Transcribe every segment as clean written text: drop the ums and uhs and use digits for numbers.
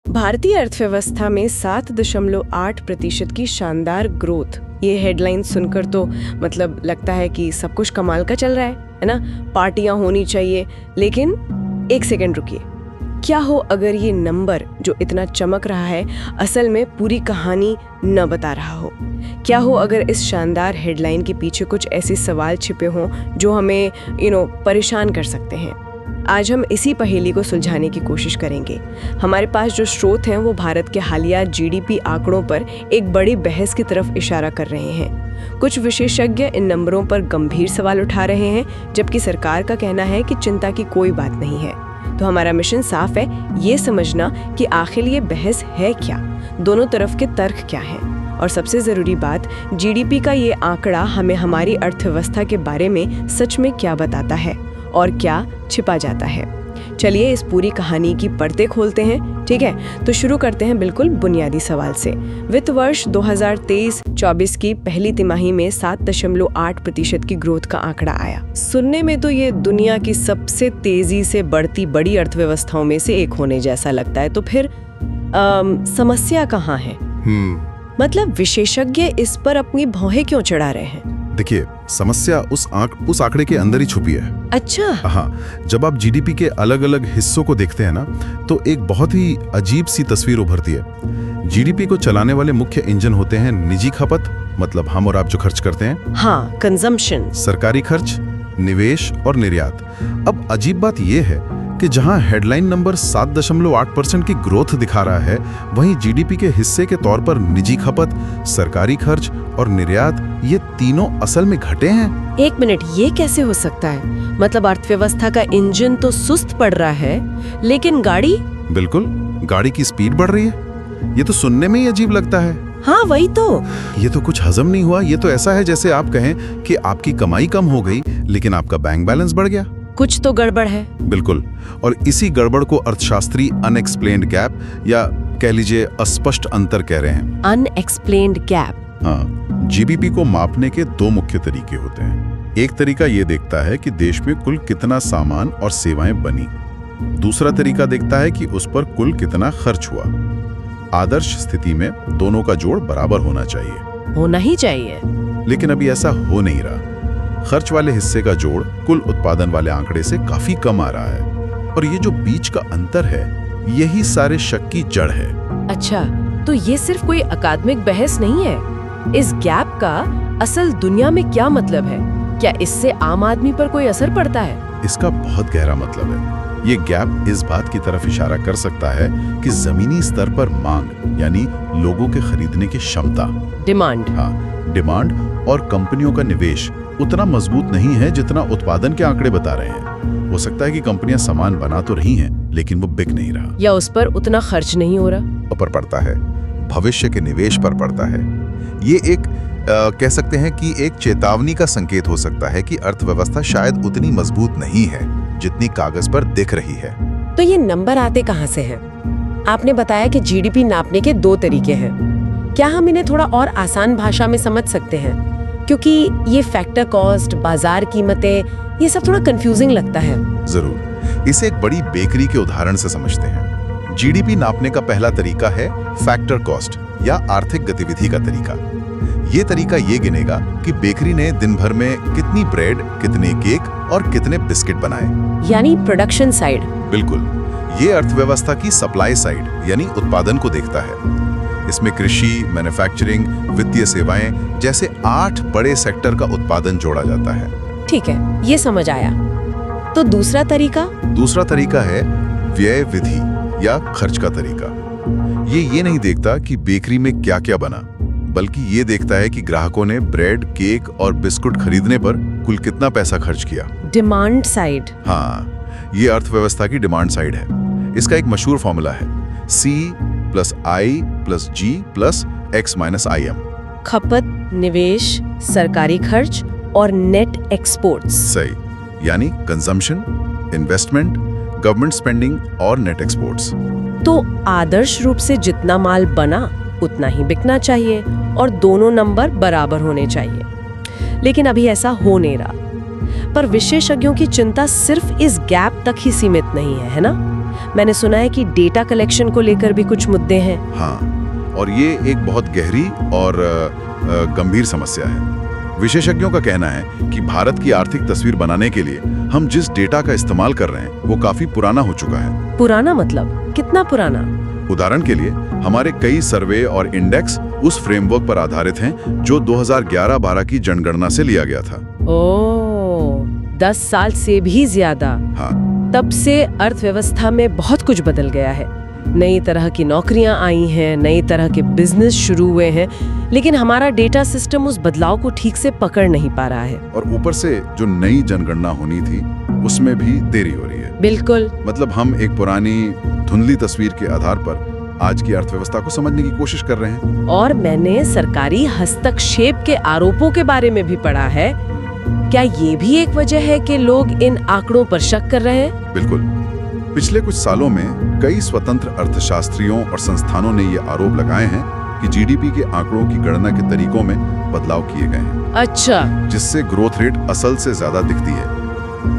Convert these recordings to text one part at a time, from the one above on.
भारतीय अर्थव्यवस्था में 7.8% की शानदार ग्रोथ। ये हेडलाइन सुनकर तो मतलब लगता है कि सब कुछ कमाल का चल रहा है ना, पार्टियां होनी चाहिए। लेकिन एक सेकंड रुकिए, क्या हो अगर ये नंबर जो इतना चमक रहा है असल में पूरी कहानी न बता रहा हो? क्या हो अगर इस शानदार हेडलाइन के पीछे कुछ ऐसे सवाल छिपे हों जो हमें परेशान कर सकते हैं? आज हम इसी पहेली को सुलझाने की कोशिश करेंगे। हमारे पास जो स्रोत हैं वो भारत के हालिया जीडीपी आंकड़ों पर एक बड़ी बहस की तरफ इशारा कर रहे हैं। कुछ विशेषज्ञ इन नंबरों पर गंभीर सवाल उठा रहे हैं, जबकि सरकार का कहना है कि चिंता की कोई बात नहीं है। तो हमारा मिशन साफ है, ये समझना कि आखिर ये बहस है क्या, दोनों तरफ के तर्क क्या हैं, और सबसे जरूरी बात, जीडीपी का ये आंकड़ा हमें हमारी अर्थव्यवस्था के बारे में सच में क्या बताता है और क्या छिपा जाता है। चलिए इस पूरी कहानी की परतें खोलते हैं, ठीक है? तो शुरू करते हैं बिल्कुल बुनियादी सवाल से। वित्त वर्ष 2023-24 की पहली तिमाही में 7.8% की ग्रोथ का आंकड़ा आया। सुनने में तो ये दुनिया की सबसे तेजी से बढ़ती बड़ी अर्थव्यवस्थाओं में से एक होने जैसा लगता है। तो फिर समस्या कहाँ है? मतलब विशेषज्ञ इस पर अपनी भौहें क्यों चढ़ा रहे हैं? देखिए, समस्या उस आंकड़े के अंदर ही छुपी है। अच्छा। हाँ, जब आप जीडीपी के अलग अलग हिस्सों को देखते हैं ना, तो एक बहुत ही अजीब सी तस्वीर उभरती है। जीडीपी को चलाने वाले मुख्य इंजन होते हैं निजी खपत, मतलब हम और आप जो खर्च करते हैं। हाँ, कंजम्पशन। सरकारी खर्च, निवेश और निर्यात। अब अजीब बात यह है कि जहां हेडलाइन नंबर 7.8% की ग्रोथ दिखा रहा है, वहीं जीडीपी के हिस्से के तौर पर निजी खपत, सरकारी खर्च और निर्यात, ये तीनों असल में घटे हैं। एक मिनट, ये कैसे हो सकता है? मतलब अर्थव्यवस्था का इंजन तो सुस्त पड़ रहा है, लेकिन गाड़ी? बिल्कुल, गाड़ी की स्पीड बढ़ रही है। ये तो सुनने में ही अजीब लगता है। हाँ, वही तो। ये तो कुछ हजम नहीं हुआ। ये तो ऐसा है जैसे आप कहें कि आपकी कमाई कम हो गई, लेकिन आपका बैंक बैलेंस बढ़ गया। कुछ तो गड़बड़ है। बिल्कुल, और इसी गड़बड़ को अर्थशास्त्री अनएक्सप्लेन्ड गैप या कह लीजिए अस्पष्ट अंतर कह रहे हैं। Unexplained gap. हाँ, जीडीपी को मापने के दो मुख्य तरीके होते हैं। एक तरीका ये देखता है कि देश में कुल कितना सामान और सेवाएं बनी। दूसरा तरीका देखता है कि उस पर कुल कितना खर्च हुआ। आदर्श स्थिति में दोनों का जोड़ बराबर होना चाहिए। होना ही चाहिए। लेकिन अभी ऐसा हो नहीं रहा। खर्च वाले हिस्से का जोड़ कुल उत्पादन वाले आंकड़े से काफी कम आ रहा है, और ये जो बीच का अंतर है, यही सारे शक की जड़ है। अच्छा, तो ये सिर्फ कोई अकादमिक बहस नहीं है। इस गैप का असल दुनिया में क्या मतलब है? क्या इससे आम आदमी पर कोई असर पड़ता है? इसका बहुत गहरा मतलब है। ये गैप इस बात की तरफ इशारा कर सकता है कि जमीनी स्तर पर मांग, यानी लोगों के खरीदने की क्षमता, डिमांड, हाँ, डिमांड और कंपनियों का निवेश उतना मजबूत नहीं है जितना उत्पादन के आंकड़े बता रहे हैं। हो सकता है कि कंपनियां सामान बना तो रही हैं, लेकिन वो बिक नहीं रहा, या उस पर उतना खर्च नहीं हो रहा। ऊपर पड़ता है, भविष्य के निवेश पर पड़ता है। ये एक कह सकते हैं कि एक चेतावनी का संकेत हो सकता है कि अर्थव्यवस्था शायद उतनी मजबूत नहीं है जितनी कागज पर दिख रही है। तो ये नंबर आते कहाँ से हैं? आपने बताया कि जीडीपी नापने के दो तरीके हैं। क्या हम इन्हें थोड़ा और आसान भाषा में समझ सकते हैं? क्योंकि ये फैक्टर कॉस्ट, बाजार कीमतें, ये सब थोड़ा कंफ्यूजिंग लगता है। जरूर, इसे एक बड़ी बेकरी के उदाहरण से समझते हैं। जीडीपी नापने का पहला तरीका है फैक्टर कॉस्ट या आर्थिक गतिविधि का तरीका। ये तरीका ये गिनेगा कि बेकरी ने दिन भर में कितनी ब्रेड, कितने केक और कितने बिस्किट बनाए, यानी प्रोडक्शन साइड। बिल्कुल, ये अर्थव्यवस्था की सप्लाई साइड यानी उत्पादन को देखता है। इसमें कृषि, मैन्युफैक्चरिंग, वित्तीय सेवाएं जैसे 8 बड़े सेक्टर का उत्पादन जोड़ा जाता है। ठीक है, ये समझ आया। तो दूसरा तरीका? दूसरा तरीका है व्यय विधि या खर्च का तरीका। ये नहीं देखता कि बेकरी में क्या क्या बना, बल्कि ये देखता है कि ग्राहकों ने ब्रेड, केक और बिस्कुट खरीदने पर कुल कितना पैसा खर्च किया। Demand side. हाँ, ये अर्थव्यवस्था की डिमांड साइड है। इसका एक मशहूर फॉर्मूला है C+I+G+X-IM। खपत, निवेश, सरकारी खर्च और नेट एक्सपोर्ट्स। सही, यानी कंजम्पशन, इन्वेस्टमेंट, गवर्नमेंट स्पेंडिंग और नेट एक्सपोर्ट्स। तो आदर्श रूप से जितना माल बना उतना ही बिकना चाहिए और दोनों नंबर बराबर होने चाहिए, लेकिन अभी ऐसा हो नहीं रहा। पर विशेषज्ञों की चिंता सिर्फ इस गैप तक ही सीमित नहीं है, है ना? मैंने सुना है कि डेटा कलेक्शन को लेकर भी कुछ मुद्दे हैं। हाँ, और ये एक बहुत गहरी और गंभीर समस्या है। विशेषज्ञों का कहना है कि भारत की आर्थिक तस्वीर बनाने के लिए हम जिस डेटा का इस्तेमाल कर रहे हैं वो काफी पुराना हो चुका है। पुराना मतलब कितना पुराना? उदाहरण के लिए हमारे कई सर्वे और इंडेक्स उस फ्रेमवर्क पर आधारित हैं जो 2011-12 की जनगणना से लिया गया था। ओह, 10 साल से भी ज्यादा। हाँ, तब से अर्थव्यवस्था में बहुत कुछ बदल गया है। नई तरह की नौकरियां आई हैं, नई तरह के बिजनेस शुरू हुए हैं, लेकिन हमारा डेटा सिस्टम उस बदलाव को ठीक से पकड़ नहीं पा रहा है। और ऊपर से जो नई जनगणना होनी थी उसमें भी देरी हो रही है। बिल्कुल। मतलब हम एक पुरानी धुंधली तस्वीर के आधार पर आज की अर्थव्यवस्था को समझने की कोशिश कर रहे हैं। और मैंने सरकारी हस्तक्षेप के आरोपों के बारे में भी पढ़ा है। क्या ये भी एक वजह है कि लोग इन आंकड़ों पर शक कर रहे हैं? बिल्कुल। पिछले कुछ सालों में कई स्वतंत्र अर्थशास्त्रियों और संस्थानों ने ये आरोप लगाए हैं कि जीडीपी के आंकड़ों की गणना के तरीकों में बदलाव किए गए हैं। अच्छा। जिससे ग्रोथ रेट असल से ज्यादा दिखती है।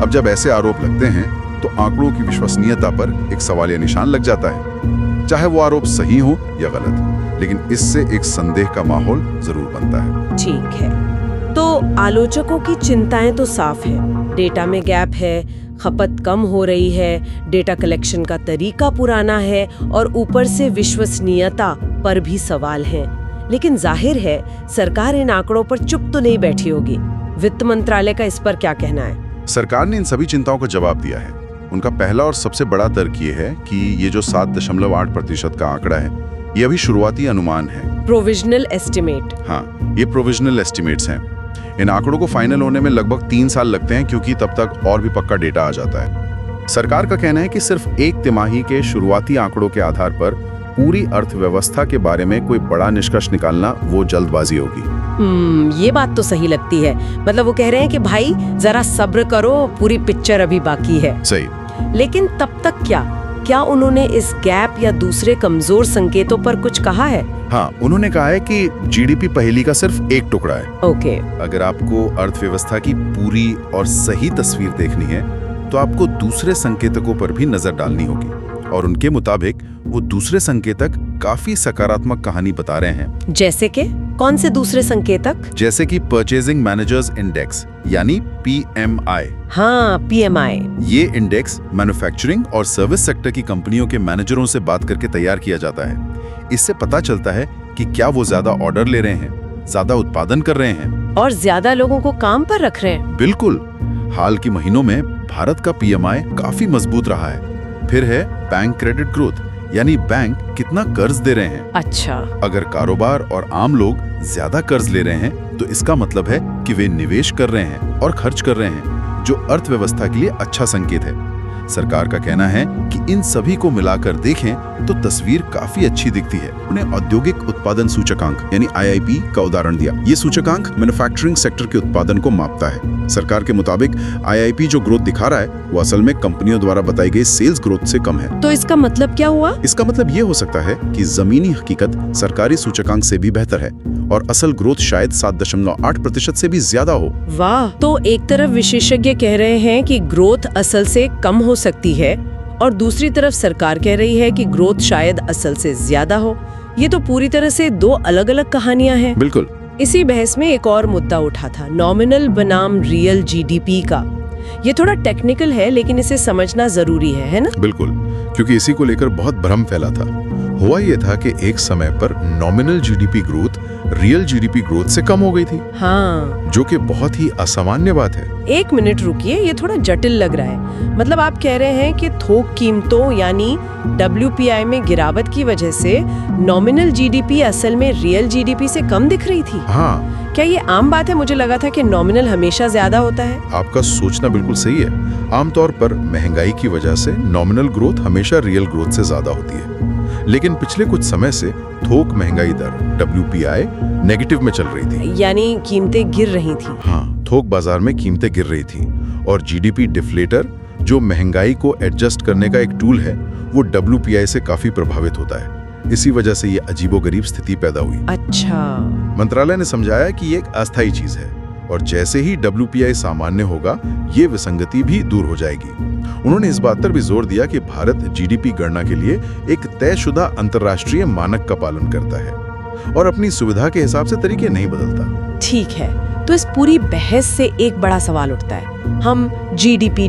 अब जब ऐसे आरोप लगते हैं तो आंकड़ों की विश्वसनीयता पर एक सवालिया निशान लग जाता है, चाहे वो आरोप सही हो या गलत। लेकिन इससे एक संदेह का माहौल जरूर बनता है। ठीक है, तो आलोचकों की चिंताएं तो साफ है। डेटा में गैप है, खपत कम हो रही है, डेटा कलेक्शन का तरीका पुराना है और ऊपर से विश्वसनीयता पर भी सवाल हैं। लेकिन जाहिर है सरकार इन आंकड़ों पर चुप तो नहीं बैठी होगी। वित्त मंत्रालय का इस पर क्या कहना है? सरकार ने इन सभी चिंताओं का जवाब दिया है। उनका पहला और सबसे बड़ा तर्क ये है कि ये जो 7.8% का आंकड़ा है ये अभी शुरुआती अनुमान है, प्रोविजनल एस्टिमेट। हाँ, ये प्रोविजनल एस्टिमेट्स हैं। इन आंकड़ों को फाइनल होने में लगभग 3 साल लगते हैं, क्योंकि तब तक और भी पक्का डेटा आ जाता है। सरकार का कहना है कि सिर्फ एक तिमाही के शुरुआती आंकड़ों के आधार पर पूरी अर्थव्यवस्था के बारे में कोई बड़ा निष्कर्ष निकालना वो जल्दबाजी होगी। ये बात तो सही लगती है। मतलब वो कह रहे हैं कि भाई जरा सब्र करो, पूरी पिक्चर अभी बाकी है। सही। लेकिन तब तक क्या उन्होंने इस गैप या दूसरे कमजोर संकेतों पर कुछ कहा है? हाँ, उन्होंने कहा है कि जीडीपी पहेली का सिर्फ एक टुकड़ा है। ओके। अगर आपको अर्थव्यवस्था की पूरी और सही तस्वीर देखनी है तो आपको दूसरे संकेतकों पर भी नजर डालनी होगी, और उनके मुताबिक वो दूसरे संकेतक काफी सकारात्मक कहानी बता रहे हैं। जैसे कि कौन से दूसरे संकेतक? जैसे कि परचेजिंग मैनेजर्स इंडेक्स यानी PMI। हाँ, PMI। ये इंडेक्स मैन्युफैक्चरिंग और सर्विस सेक्टर की कंपनियों के मैनेजरों से बात करके तैयार किया जाता है। इससे पता चलता है कि क्या वो ज्यादा ऑर्डर ले रहे हैं, ज्यादा उत्पादन कर रहे हैं और ज्यादा लोगों को काम पर रख रहे हैं। बिल्कुल। हाल के महीनों में भारत का PMI काफी मजबूत रहा है। फिर है बैंक क्रेडिट ग्रोथ, यानी बैंक कितना कर्ज दे रहे हैं। अच्छा। अगर कारोबार और आम लोग ज्यादा कर्ज ले रहे हैं तो इसका मतलब है कि वे निवेश कर रहे हैं और खर्च कर रहे हैं, जो अर्थव्यवस्था के लिए अच्छा संकेत है। सरकार का कहना है कि इन सभी को मिलाकर देखें तो तस्वीर काफी अच्छी दिखती है। उन्हें औद्योगिक उत्पादन सूचकांक यानी IIP का उदाहरण दिया। ये सूचकांक मैन्युफैक्चरिंग सेक्टर के उत्पादन को मापता है। सरकार के मुताबिक IIP जो ग्रोथ दिखा रहा है वो असल में कंपनियों द्वारा बताई गई सेल्स ग्रोथ से कम है। तो इसका मतलब क्या हुआ? इसका मतलब ये हो सकता है कि जमीनी हकीकत सरकारी सूचकांक से भी बेहतर है और असल ग्रोथ शायद 7.8% से भी ज्यादा हो। वाह! तो एक तरफ विशेषज्ञ कह रहे हैं कि ग्रोथ असल से कम हो सकती है और दूसरी तरफ सरकार कह रही है कि ग्रोथ शायद असल से ज्यादा हो। ये तो पूरी तरह से दो अलग-अलग कहानियां हैं। बिल्कुल। इसी बहस में एक और मुद्दा उठा था, नॉमिनल बनाम रियल GDP का। ये थोड़ा टेक्निकल है लेकिन इसे समझना जरूरी है ना? बिल्कुल, क्योंकि इसी को लेकर बहुत भ्रम फैला था। हुआ ये था कि एक समय पर nominal GDP growth real GDP growth से कम हो गई थी। हाँ, जो कि बहुत ही असामान्य बात है। एक मिनट रुकिए, ये थोड़ा जटिल लग रहा है। मतलब आप कह रहे हैं कि थोक कीमतों यानी WPI में गिरावट की वजह से नॉमिनल GDP असल में रियल GDP से कम दिख रही थी। हाँ। क्या ये आम बात है? मुझे लगा था कि नॉमिनल हमेशा ज्यादा होता है। आपका सोचना बिल्कुल सही है। आमतौर पर महंगाई की वजह से नॉमिनल ग्रोथ हमेशा रियल ग्रोथ से ज्यादा होती है, लेकिन पिछले कुछ समय से थोक महंगाई दर WPI नेगेटिव में चल रही थी, यानी कीमतें गिर रही थी। हाँ, थोक बाजार में कीमतें गिर रही थी और GDP डिफ्लेटर जो महंगाई को एडजस्ट करने का एक टूल है वो WPI से काफी प्रभावित होता है। इसी वजह से ये अजीबोगरीब स्थिति पैदा हुई। अच्छा। मंत्रालय ने समझाया कि ये एक अस्थायी चीज है और जैसे ही WPI सामान्य होगा ये विसंगति भी दूर हो जाएगी। उन्होंने इस बात पर भी जोर दिया कि भारत जीडीपी गणना के लिए एक तयशुदा अंतर्राष्ट्रीय मानक का पालन करता है और अपनी सुविधा के हिसाब से तरीके नहीं बदलता। ठीक है, तो इस पूरी बहस से एक बड़ा सवाल उठता है। हम जीडीपी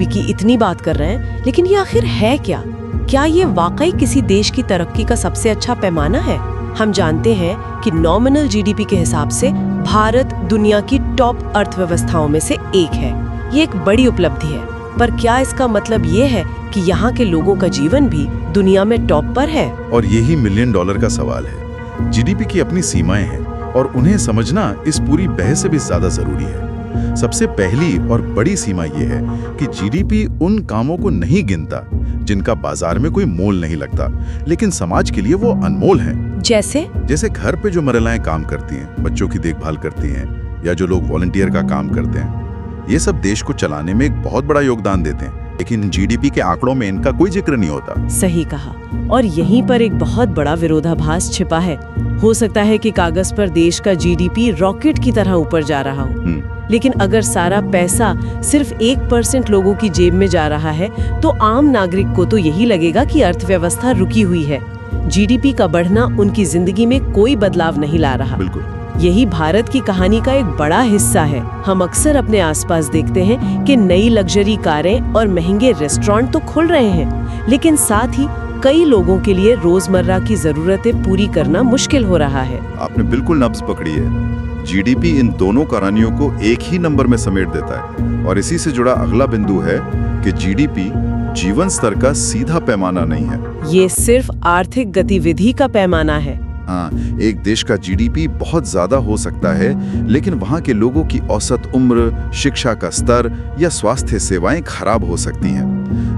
की इतनी बात कर रहे हैं, लेकिन ये आखिर है क्या? क्या ये वाकई किसी देश की तरक्की का सबसे अच्छा पैमाना है? हम जानते हैं कि नॉमिनल जीडीपी के हिसाब से भारत दुनिया की टॉप अर्थव्यवस्थाओं में से एक है। ये एक बड़ी उपलब्धि है, पर क्या इसका मतलब ये है कि यहाँ के लोगों का जीवन भी दुनिया में टॉप पर है? और यही $1 मिलियन का सवाल है। जीडीपी की अपनी सीमाएं हैं और उन्हें समझना इस पूरी बहस से भी ज्यादा जरूरी है। सबसे पहली और बड़ी सीमा ये है कि जीडीपी उन कामों को नहीं गिनता जिनका बाजार में कोई मोल नहीं लगता, लेकिन समाज के लिए वो अनमोल हैं। जैसे घर पे जो महिलाएं काम करती हैं, बच्चों की देखभाल करती हैं, या जो लोग वॉलंटियर का काम करते हैं, ये सब देश को चलाने में एक बहुत बड़ा योगदान देते हैं, लेकिन जीडीपी के आंकड़ों में इनका कोई जिक्र नहीं होता। सही कहा। और यहीं पर एक बहुत बड़ा विरोधाभास छिपा है। हो सकता है कि कागज पर देश का जीडीपी रॉकेट की तरह ऊपर जा रहा हो, लेकिन अगर सारा पैसा सिर्फ 1% लोगों की जेब में जा रहा है, तो आम नागरिक को तो यही लगेगा कि अर्थव्यवस्था रुकी हुई है। जीडीपी का बढ़ना उनकी जिंदगी में कोई बदलाव नहीं ला रहा। बिल्कुल। यही भारत की कहानी का एक बड़ा हिस्सा है। हम अक्सर अपने आसपास देखते हैं कि नई लग्जरी कारें और महंगे रेस्टोरेंट तो खुल रहे हैं, लेकिन साथ ही कई लोगों के लिए रोजमर्रा की जरूरतें पूरी करना मुश्किल हो रहा है। आपने बिल्कुल नब्ज पकड़ी है। जीडीपी इन दोनों कहानियों को एक ही नंबर में समेट देता है, और इसी से जुड़ा अगला बिंदु है कि जीडीपी जीवन स्तर का सीधा पैमाना नहीं है। ये सिर्फ आर्थिक गतिविधि का पैमाना है। हाँ, एक देश का जीडीपी बहुत ज्यादा हो सकता है, लेकिन वहाँ के लोगों की औसत उम्र, शिक्षा का स्तर या स्वास्थ्य सेवाएं खराब हो सकती हैं।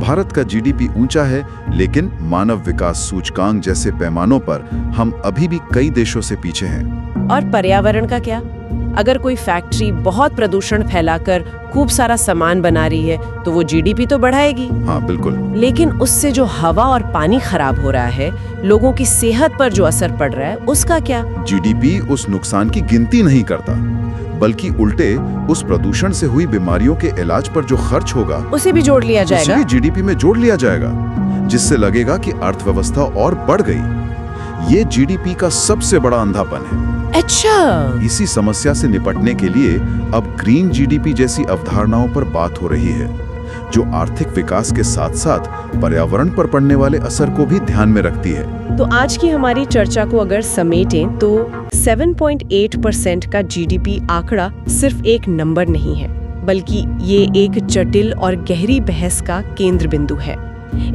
भारत का जीडीपी ऊंचा है, लेकिन मानव विकास सूचकांक जैसे पैमानों पर हम अभी भी कई देशों से पीछे हैं। और पर्यावरण का क्या? अगर कोई फैक्ट्री बहुत प्रदूषण फैलाकर खूब सारा सामान बना रही है, तो वो जीडीपी तो बढ़ाएगी। हाँ, बिल्कुल। लेकिन उससे जो हवा और पानी खराब हो रहा है, लोगों की सेहत पर जो असर पड़ रहा है, उसका क्या? जीडीपी उस नुकसान की गिनती नहीं करता, बल्कि उल्टे उस प्रदूषण से हुई बीमारियों के इलाज पर जो खर्च होगा, उसे भी जोड़ लिया जाएगा। उसे भी जीडीपी में जोड़ लिया जाएगा, जिससे लगेगा कि अर्थव्यवस्था और बढ़ गई। ये जीडीपी का सबसे बड़ा अंधापन है। अच्छा। इसी समस्या से निपटने के लिए अब ग्रीन जीडीपी जैसी अवधारणाओं पर बात हो रही है, जो आर्थिक विकास के साथ साथ पर्यावरण पर पड़ने वाले असर को भी ध्यान में रखती है। तो आज की हमारी चर्चा को अगर समेटें तो 7.8% का जीडीपी आंकड़ा सिर्फ एक नंबर नहीं है, बल्कि ये एक जटिल और गहरी बहस का केंद्र बिंदु है।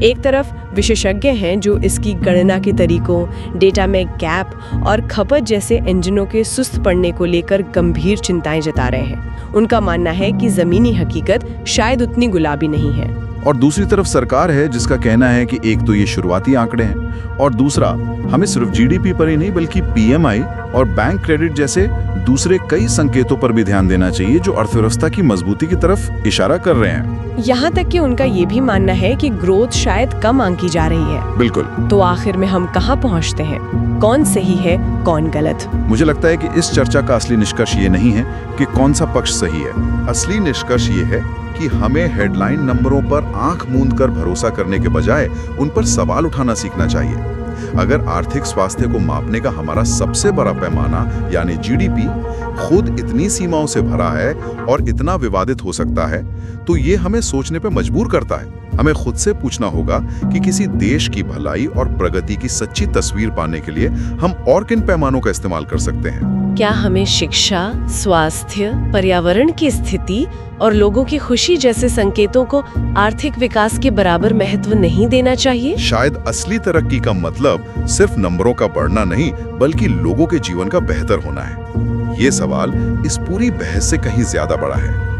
एक तरफ विशेषज्ञ हैं जो इसकी गणना के तरीकों, डेटा में गैप और खपत जैसे इंजनों के सुस्त पड़ने को लेकर गंभीर चिंताएं जता रहे हैं। उनका मानना है कि जमीनी हकीकत शायद उतनी गुलाबी नहीं है। और दूसरी तरफ सरकार है जिसका कहना है कि एक तो ये शुरुआती आंकड़े हैं, और दूसरा हमें सिर्फ जीडीपी पर ही नहीं बल्कि पीएमआई और बैंक क्रेडिट जैसे दूसरे कई संकेतों पर भी ध्यान देना चाहिए, जो अर्थव्यवस्था की मजबूती की तरफ इशारा कर रहे हैं। यहाँ तक कि उनका ये भी मानना है कि ग्रोथ शायद कम आंकी जा रही है। बिल्कुल। तो आखिर में हम कहाँ पहुँचते हैं? कौन सही है, कौन गलत? मुझे लगता है कि इस चर्चा का असली निष्कर्ष ये नहीं है कि कौन सा पक्ष सही है। असली निष्कर्ष ये है कि हमें हेडलाइन नंबरों पर आंख मूंद कर भरोसा करने के बजाय उन पर सवाल उठाना सीखना चाहिए। अगर आर्थिक स्वास्थ्य को मापने का हमारा सबसे बड़ा पैमाना यानी जीडीपी खुद इतनी सीमाओं से भरा है और इतना विवादित हो सकता है, तो ये हमें सोचने पे मजबूर करता है। हमें खुद से पूछना होगा कि किसी देश की भलाई और प्रगति की सच्ची तस्वीर पाने के लिए हम और किन पैमानों का इस्तेमाल कर सकते हैं। क्या हमें शिक्षा, स्वास्थ्य, पर्यावरण की स्थिति और लोगों की खुशी जैसे संकेतों को आर्थिक विकास के बराबर महत्व नहीं देना चाहिए? शायद असली तरक्की का मतलब सिर्फ नंबरों का बढ़ना नहीं, बल्कि लोगों के जीवन का बेहतर होना है। ये सवाल इस पूरी बहस से कहीं ज्यादा बड़ा है।